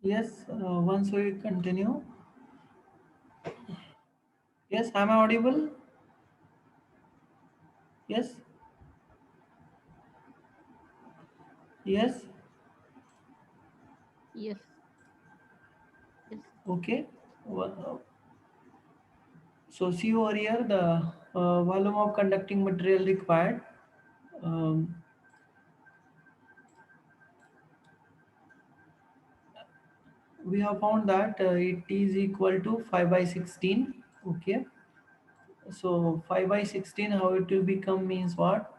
Yes, once we continue. Yes, am I audible? Yes, yes, Yes, yes, okay. So see over here the volume of conducting material required. Um, we have found that it is equal to 5 by 16. Okay, so 5 by 16, how it will become means what?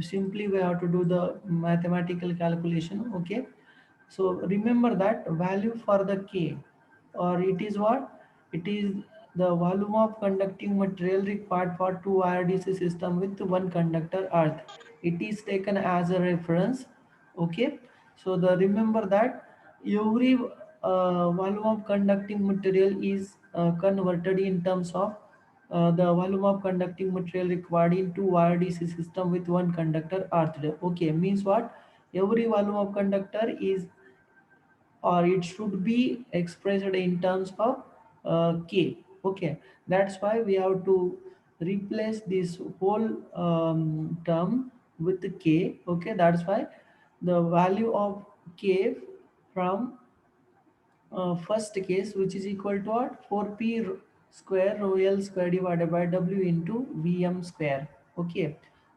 Simply we have to do the mathematical calculation. Okay, so remember that value for the K, or it is what? It is the volume of conducting material required for two wire DC system with one conductor earth. It is taken as a reference. Okay, so the remember that every volume of conducting material is converted in terms of the volume of conducting material required in two wire DC system with one conductor earthed. Okay, means what? Every volume of conductor is, or it should be expressed in terms of K. Okay, that's why we have to replace this whole term with K. Okay, that's why the value of K from first case, which is equal to what? 4p square rho L square divided by W into Vm square. Okay,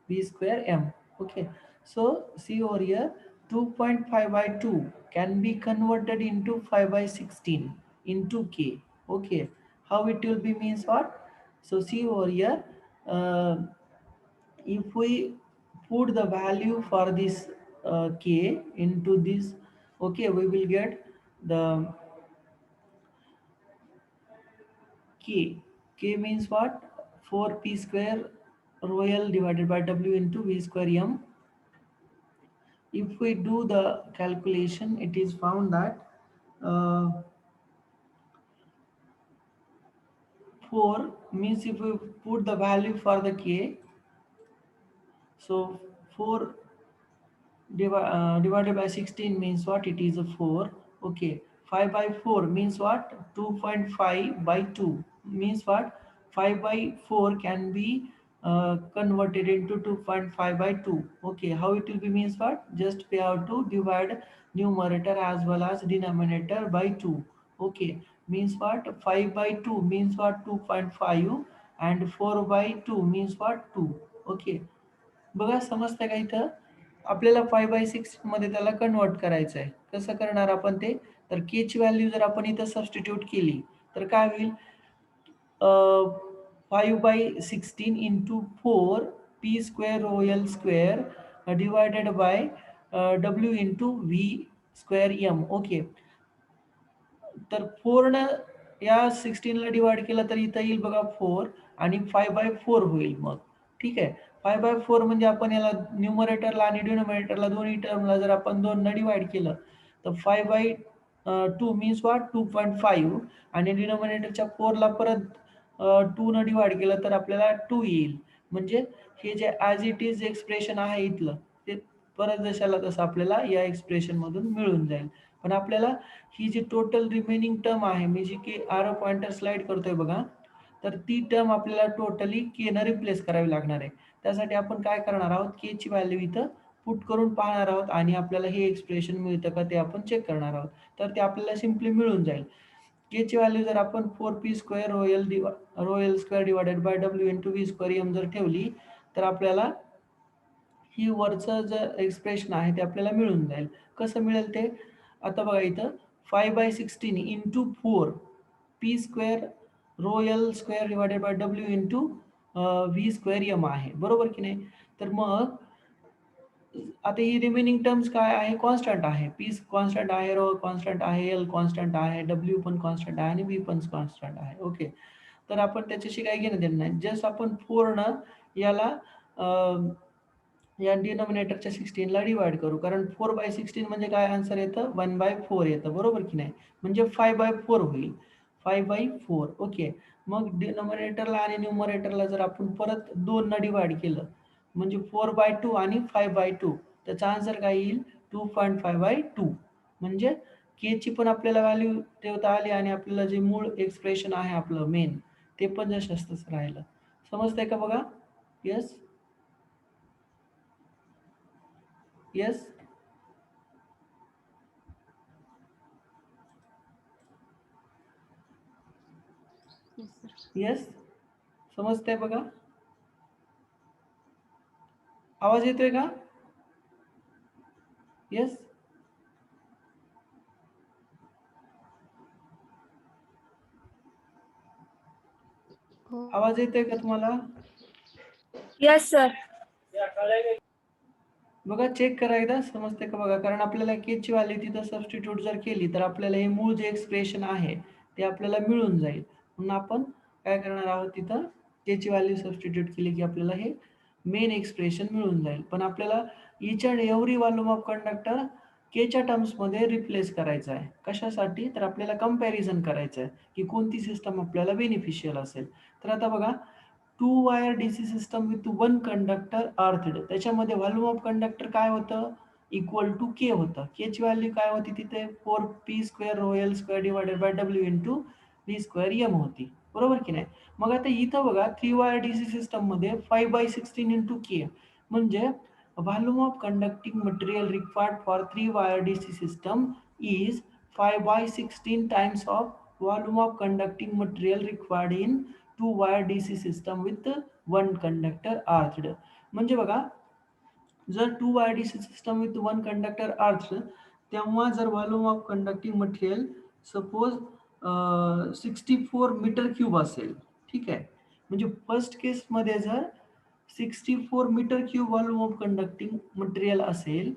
V square M. Okay, so see over here, 2.5 by 2 can be converted into 5 by 16 into K. Okay, how it will be means what? So see over here, uh, if we put the value for this K into this, okay, we will get the K. K means what? 4p square rho L divided by W into V square M. If we do the calculation, it is found that uh, 4 means if we put the value for the K, so 4 divided by 16 means what? It is a 4. Okay, 5 by 4 means what? 2.5 by 2 means what? 5 by 4 can be converted into 2.5 by 2. Okay, how it will be means what? Just we have to divide numerator as well as denominator by 2. Okay, means what? 5 by 2 means what? 2.5, and 4 by 2 means what? 2. Okay, बघा समजतंय का इथं? आपल्याला 5 bye 6 मध्ये त्याला convert करायचं आहे. कसं करणार आपण ते? तर के ची व्हॅल्यू जर आपण इथं सबस्टिट्यूट केली, तर काय होईल? 5 by 16 into 4 P square O L square divided by W into V square M. Okay, तर 4 या 16 डिवाइड केलं तर इथं येईल बघा 4, आणि 5 बाय 4 होईल मग. ठीक आहे, 5 बाय 4 म्हणजे आपण याला न्यूमरेटरला आणि डिनोमिनेटरला दोन्ही टर्मला जर आपण 2 न डिवाइड केलं, तर 5 बाय 2 मीन्स व्हॉट? 2.5, आणि डिनोमिनेटरच्या 4ला परत 2 न डिवाइड केलं तर आपल्याला 2 येईल. म्हणजे हे जे ॲज इट इज एक्सप्रेशन आहे इथलं, ते परत जशाला तसं आपल्याला या एक्सप्रेशनमधून मिळून जाईल. पण आपल्याला ही जी टोटल रिमेनिंग टर्म आहे, मी जी की आरो पॉइंटर स्लाइड करतोय बघा, तर ती टर्म आपल्याला टोटली के न रिप्लेस करावी लागणार आहे. त्यासाठी आपण काय करणार आहोत? के ची व्हॅल्यू इथं पुट करून पाहणार आहोत, आणि आपल्याला हे एक्सप्रेशन मिळतं का ते आपण चेक करणार आहोत. तर ते आपल्याला सिम्पली मिळून जाईल. के ची व्हॅल्यू जर आपण 4p square rho L square divided by W into V square M जर ठेवली, तर आपल्याला ही वरचं जे एक्सप्रेशन आहे ते आपल्याला मिळून जाईल. कसं मिळेल ते? आता बघा इथं 5 by 16 into 4 P square rho L square divided by W into V square M आहे, बरोबर की नाही? तर मग आता ही रिमेनिंग टर्म्स काय आहे? कॉन्स्टंट आहे. पी कॉन्स्टंट आहे, रो कॉन्स्टंट आहे, एल कॉन्स्टंट आहे, डब्ल्यू पण कॉन्स्टंट आहे, आणि व्ही पण कॉन्स्टंट आहे. ओके, तर आपण त्याच्याशी काही घेणं देणं नाही. जस्ट आपण पूर्ण याला या डिनॉमिनेटरच्या 16ला डिवाइड करू, कारण 4 बाय 16 म्हणजे काय आन्सर येतं? 1 बाय 4 येतं, बरोबर की नाही? म्हणजे 5 बाय 4 होईल. 5 बाय 4. ओके, मग डिनॉमिनेटरला आणि न्यूमरेटरला जर आपण परत 2 न डिवाइड केलं, म्हणजे 4 बाय 2 आणि 5 बाय 2, त्याचा आन्सर काय येईल? 2.5 बाय 2. म्हणजे के ची पण आपल्याला व्हॅल्यू ठेवता आली आणि आपल्याला जे मूळ एक्सप्रेशन आहे आपलं मेन ते पण जसंच तसं राहिलं. समजतंय का बघा? Yes yes Yes, sir. Yes समजतंय बघा? आवाज येतोय का? येस Oh, आवाज येतोय का तुम्हाला? Yes, sir. बघा चेक करा एकदा समजते का बघा, कारण आपल्याला के ची व्हॅल्यू तिथं सबस्टिट्यूट जर केली तर आपल्याला हे मूळ जे एक्सप्रेशन आहे ते आपल्याला मिळून जाईल. म्हणून आपण काय करणार आहोत, तिथं के ची व्हॅल्यू सबस्टिट्यूट केली की आपल्याला हे मेन एक्सप्रेशन मिळून जाईल. पण आपल्याला each and every volume of conductor केच्या टर्म्समध्ये रिप्लेस करायचं आहे. कशासाठी? तर आपल्याला कंपॅरिझन करायचं आहे की कोणती सिस्टम आपल्याला बेनिफिशियल असेल. तर आता बघा, two wire DC system with one conductor earthed, त्याच्यामध्ये व्हॉल्यूम ऑफ कंडक्टर काय होतं, इक्वल टू के होतं. के ची व्हॅल्यू काय होती तिथे, 4p² rho L square divided by W into V square M होती, बरोबर की नाही. मग आता इथं बघा 3 वायर डीसी सिस्टम मध्ये 5/16 इंटू के, म्हणजे volume of conducting material required for 3 wire DC system is 5/16 times of volume of conducting material required in 2 wire DC system with one conductor arched. म्हणजे बघा, जर 2 wire DC system with one conductor arch, तेव्हा जर volume of conducting material suppose 64 metre cube असेल, ठीक आहे. म्हणजे first केसमध्ये जर 64 metre cube volume of conducting material असेल,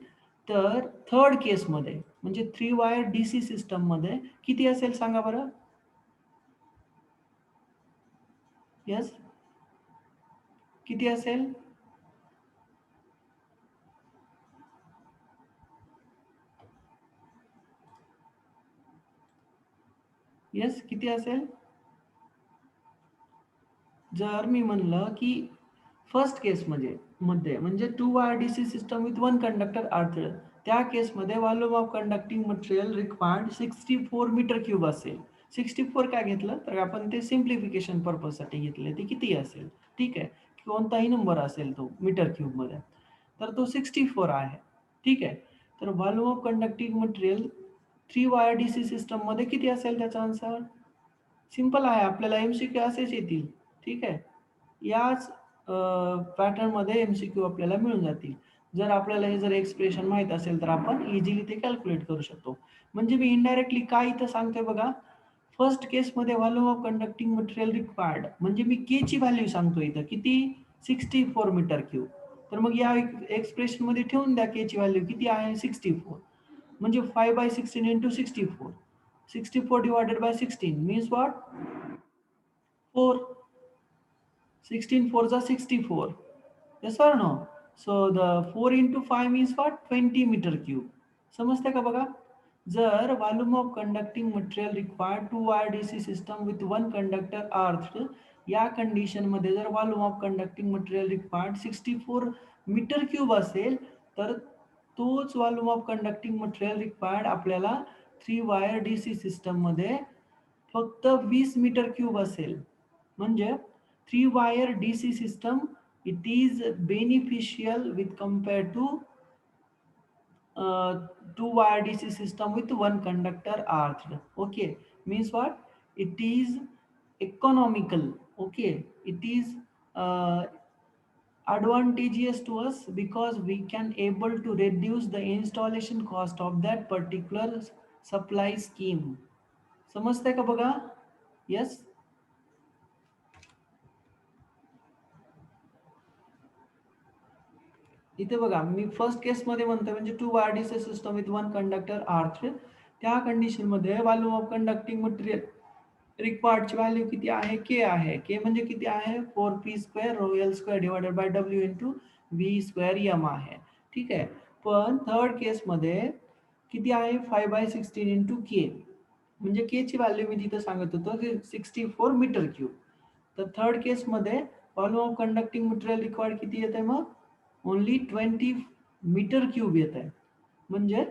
तर थर्ड केसमध्ये म्हणजे 3 वायर DC सिस्टममध्ये किती असेल सांगा बरं. यस किती असेल? यस किती असेल? जर मी म्हणलं की फर्स्ट केस म्हणजे 2 wire DC system with one conductor earthed, त्या केसमध्ये volume of conducting material required 64 metre cube असेल. 64 काय घेतलं तर आपण ते सिम्प्लिफिकेशन पर्पजसाठी घेतले, ते किती असेल, ठीक आहे, कोणताही नंबर असेल तो मीटर क्यूबमध्ये, तर तो 64 आहे, ठीक आहे. तर volume of conducting material 3 wire DC सिस्टममध्ये किती असेल त्याचा आन्सर? सिंपल आहे, आपल्याला MCQ असेच येतील, ठीक आहे. याच पॅटर्नमध्ये MCQ आपल्याला मिळून जातील. जर आपल्याला हे जर एक्सप्रेशन माहीत असेल तर आपण इझिली ते कॅल्क्युलेट करू शकतो. म्हणजे मी इनडायरेक्टली काय इथं सांगतोय बघा, फर्स्ट केसमध्ये volume of conducting material required म्हणजे मी के ची व्हॅल्यू सांगतो इथं किती, 64 मीटर क्यूब. तर मग या एक्सप्रेशनमध्ये ठेवून द्या के ची व्हॅल्यू किती आहे, 64, म्हणजे 5/16 into 64, 64 divided by 16 means what? 4. 16 4s are 64. Yes or no? So the 4 into 5 means what? 20 meter cube. समजते का बघा? जर volume of conducting material required 2 wire DC system with one conductor earthed, या कंडिशनमध्ये जर volume of conducting material required 64 metre cube असेल, तर तोच volume of conducting material required आपल्याला 3 वायर डीसी सिस्टममध्ये फक्त 20 मीटर क्यूब असेल. म्हणजे 3 wire DC system it is beneficial with compare to 2 wire DC system with one conductor arched. Okay, means what? It is economical. Okay, it is uh, advantageous to us because we can able to reduce the installation cost of that particular supply scheme. समजतंय का बघा? Yes. इथे बघा, मी first केसमध्ये म्हणतो म्हणजे 2 wire DC system with one conductor earthed, त्या कंडिशनमध्ये व्हॉल्यूम ऑफ कंडक्टिंग मटेरियल रिक्वायर्डची व्हॅल्यू किती आहे, के आहे. के म्हणजे किती आहे, 4p² rho L square divided by W into V square M आहे, ठीक आहे. पण थर्ड केसमध्ये किती आहे, 5/16 इंटू के, म्हणजे के ची व्हॅल्यू मी तिथं सांगत होतो की 64 मीटर क्यूब. तर थर्ड केसमध्ये volume of conducting material required किती येत आहे, मग ओनली 20 मीटर क्यूब येत आहे. म्हणजे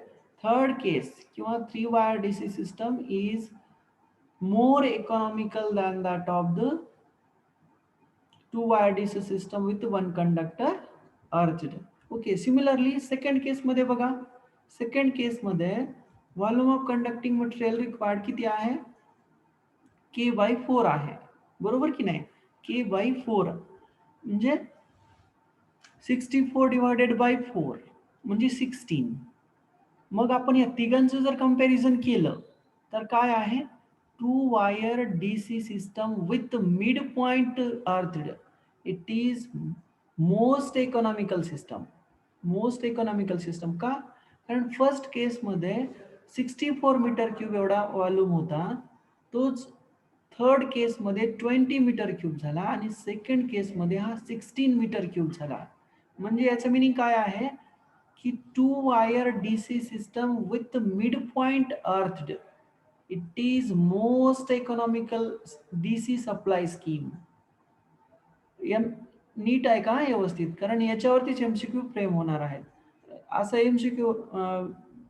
third case किंवा 3 wire DC system is more economical than that of the 2 wire DC system with one conductor urged. Okay, similarly second case मध्ये बघा, second case मध्ये volume of conducting material required किती आहे, K/4 आहे, बरोबर की नाही. K/4 म्हणजे 64 डिवायडेड बाय 4 म्हणजे 16. मग आपण या तिघांचं जर कंपॅरिझन केलं तर काय आहे, 2 wire DC system with mid point earthed, it is most economical system. Most economical system का, कारण फर्स्ट केसमध्ये 64 मीटर क्यूब एवढा वॉल्यूम होता, तोच थर्ड केसमध्ये 20 मीटर क्यूब झाला आणि सेकंड केसमध्ये हा 16 मीटर क्यूब झाला. म्हणजे याचं मिनिंग काय आहे की 2 wire DC system with mid point earthed, it is most economical DC supply scheme. नीट आहे का व्यवस्थित, कारण याच्यावरतीच MCQ फ्रेम होणार आहेत. असं MCQ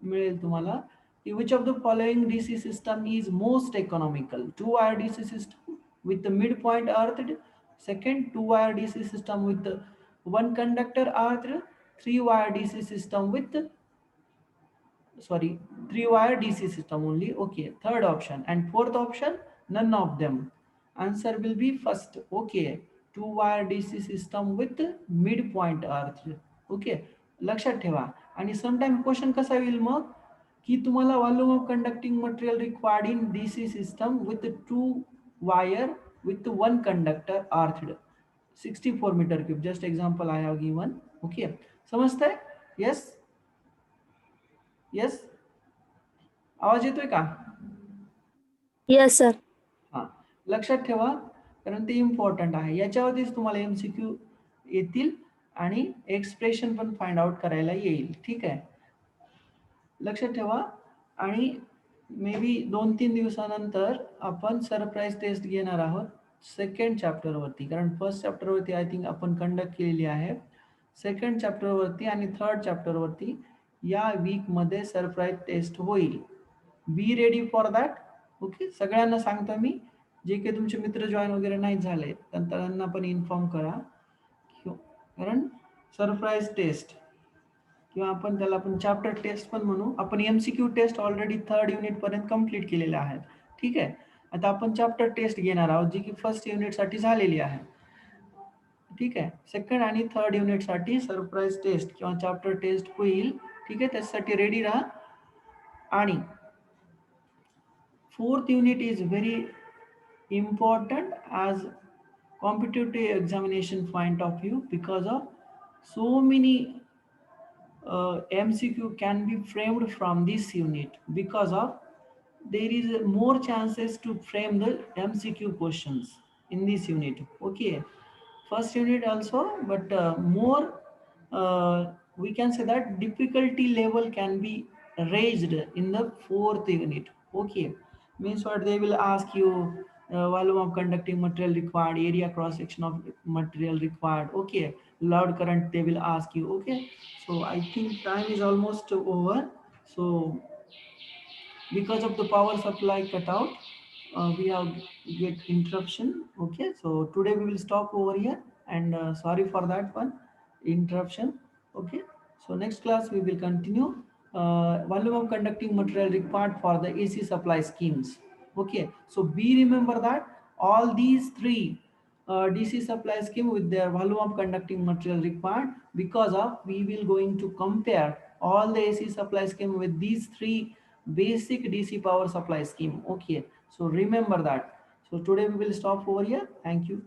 मिळेल तुम्हाला की which of the following DC system is most economical, 2 wire DC system with the midpoint earthed, second 2 wire DC system with one conductor earthed, 3 wire DC system with 3 wire DC system only. Okay, third option, and fourth option none of them. Answer will be first. Okay, 2 wire DC system with midpoint earthed. Okay, लक्षात ठेवा. आणि sometime question कसा येईल मग की तुम्हाला volume of conducting material required in DC system with 2 wire with one conductor earthed, 64 meter cube. Just example I have given. Okay, समजतंय? Yes, yes, आवाज येतोय का? Yes, sir. हा, लक्षात ठेवा कारण ते इम्पॉर्टंट आहे. याच्यावरतीच तुम्हाला MCQ येतील आणि एक्सप्रेशन पण फाइंड आउट करायला येईल. ठीक आहे, लक्षात ठेवा. आणि मे बी 2-3 दिवसानंतर आपण सरप्राईज टेस्ट घेणार आहोत सेकंड चॅप्टरवरती, कारण फर्स्ट चॅप्टरवरती आय थिंक आपण कंडक्ट केलेली आहे. सेकंड चॅप्टरवरती आणि थर्ड चॅप्टरवरती या वीकमध्ये सरप्राईज टेस्ट होईल. Be ready for that. Okay, सगळ्यांना सांगतो मी, जे काही तुमचे मित्र जॉईन वगैरे नाही झाले त्यांना पण इन्फॉर्म करा, कारण सरप्राईज टेस्ट किंवा आपण त्याला आपण चॅप्टर टेस्ट पण म्हणू. आपण MCQ test already third unit पर्यंत कंप्लीट केलेल्या आहेत. ठीक आहे, आता आपण चॅप्टर टेस्ट घेणार आहोत जी की फर्स्ट युनिटसाठी झालेली आहे. ठीक आहे, सेकंड आणि थर्ड युनिटसाठी सरप्राईज टेस्ट किंवा चॅप्टर टेस्ट होईल. ठीक आहे, त्यासाठी रेडी राहा. आणि fourth unit is very important as competitive examination point of view, because of so many MCQ can be framed from this unit, because of there is more chances to frame the MCQ questions in this unit. Okay, first unit also, but more we can say that difficulty level can be raised in the fourth unit. Okay, means what they will ask you, volume of conducting material required, area cross section of material required. Okay, load current they will ask you. Okay, so I think time is almost over. So because of the power supply cutout, we have get interruption. Okay, so today we will stop over here, and sorry for that one interruption. Okay, so next class we will continue volume of conducting material required for the AC supply schemes. Okay, so be remember that all these three DC supply scheme with their volume of conducting material required, because of we will going to compare all the AC supply scheme with these three basic DC power supply scheme. Okay, so remember that. So today we will stop over here. Thank you.